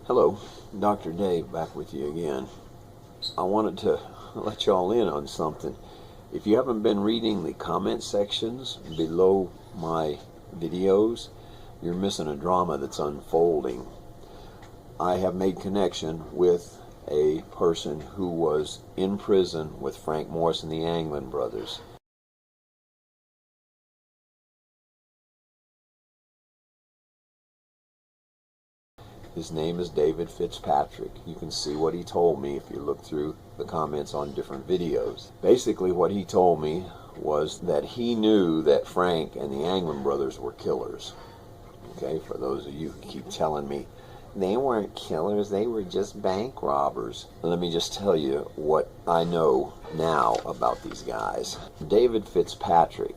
Hello, Dr. Dave back with you again. I wanted to let y'all in on something. If you haven't been reading the comment sections below my videos, you're missing a drama that's unfolding. I have made connection with a person who was in prison with Frank Morris and the Anglin brothers. His name is David Fitzpatrick. You can see what he told me if you look through the comments on different videos. Basically what he told me was that he knew that Frank and the Anglin brothers were killers. Okay, for those of you who keep telling me they weren't killers, they were just bank robbers. Let me just tell you what I know now about these guys. David Fitzpatrick,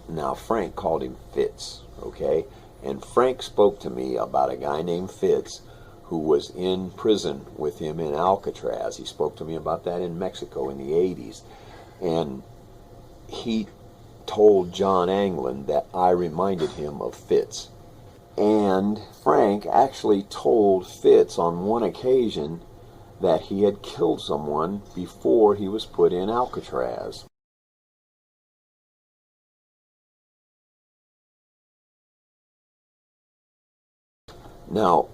now Frank called him Fitz, okay? And Frank spoke to me about a guy named Fitz who was in prison with him in Alcatraz. He spoke to me about that in Mexico in the 80s. And he told John Anglin that I reminded him of Fitz. And Frank actually told Fitz on one occasion that he had killed someone before he was put in Alcatraz. Now,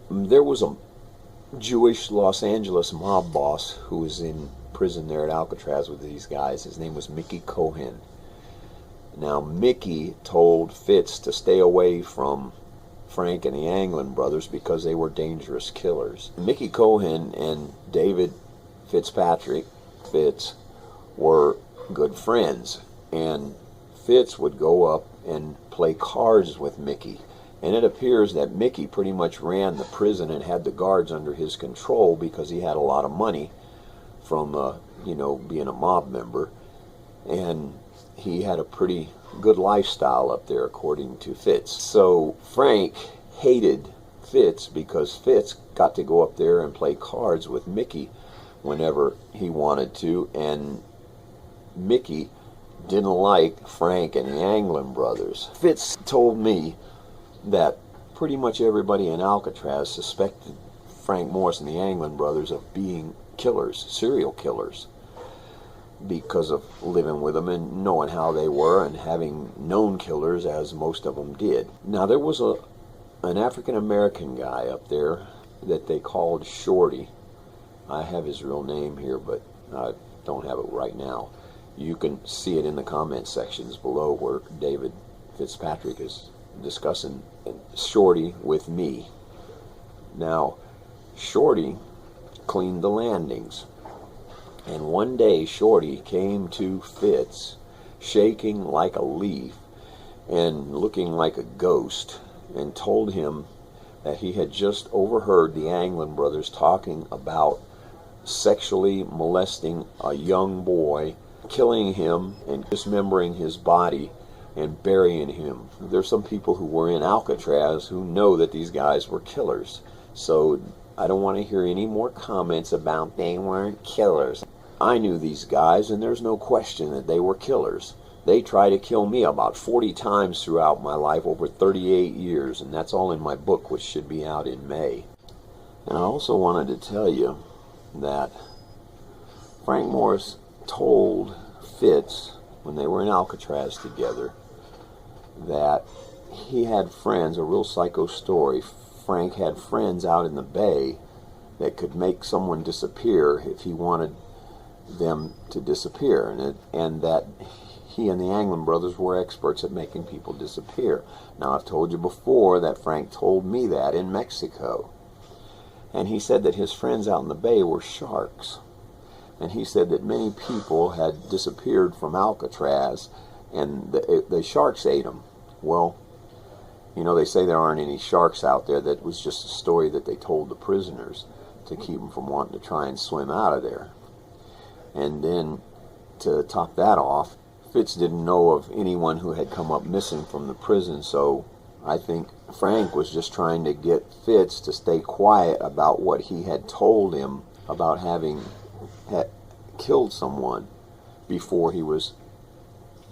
there was a Jewish Los Angeles mob boss who was in prison there at Alcatraz with these guys. His name was Mickey Cohen. Now, Mickey told Fitz to stay away from Frank and the Anglin brothers because they were dangerous killers. Mickey Cohen and David Fitzpatrick, Fitz, were good friends. And Fitz would go up and play cards with Mickey. And it appears that Mickey pretty much ran the prison and had the guards under his control because he had a lot of money from, being a mob member. And he had a pretty good lifestyle up there, according to Fitz. So Frank hated Fitz because Fitz got to go up there and play cards with Mickey whenever he wanted to. And Mickey didn't like Frank and the Anglin brothers. Fitz told me that pretty much everybody in Alcatraz suspected Frank Morris and the Anglin brothers of being killers, serial killers, because of living with them and knowing how they were and having known killers, as most of them did. Now, there was an African-American guy up there that they called Shorty. I have his real name here, but I don't have it right now. You can see it in the comment sections below where David Fitzpatrick is discussing Shorty with me. Now, Shorty cleaned the landings, and one day Shorty came to Fitz shaking like a leaf and looking like a ghost, and told him that he had just overheard the Anglin brothers talking about sexually molesting a young boy, killing him and dismembering his body and burying him. There's some people who were in Alcatraz who know that these guys were killers. So I don't want to hear any more comments about they weren't killers. I knew these guys, and there's no question that they were killers. They tried to kill me about 40 times throughout my life over 38 years, and that's all in my book, which should be out in May. And I also wanted to tell you that Frank Morris told Fitz, when they were in Alcatraz together, that he had friends, a real psycho story. Frank had friends out in the bay that could make someone disappear if he wanted them to disappear, and that he and the Anglin brothers were experts at making people disappear. Now, I've told you before that Frank told me that in Mexico, and he said that his friends out in the bay were sharks. And he said that many people had disappeared from Alcatraz and the sharks ate them. Well, they say there aren't any sharks out there. That was just a story that they told the prisoners to keep them from wanting to try and swim out of there. And then, to top that off, Fitz didn't know of anyone who had come up missing from the prison, so I think Frank was just trying to get Fitz to stay quiet about what he had told him about having killed someone before he was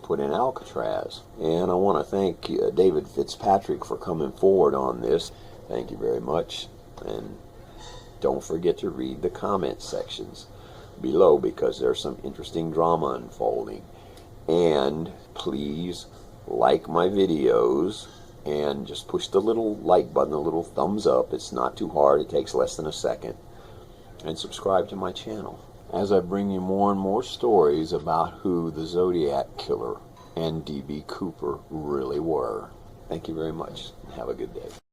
put in Alcatraz. And I want to thank David Fitzpatrick for coming forward on this. Thank you very much. And don't forget to read the comment sections below, because there's some interesting drama unfolding. And please like my videos, and just push the little like button, the little thumbs up. It's not too hard, it takes less than a second. And subscribe to my channel as I bring you more and more stories about who the Zodiac Killer and D.B. Cooper really were. Thank you very much, and have a good day.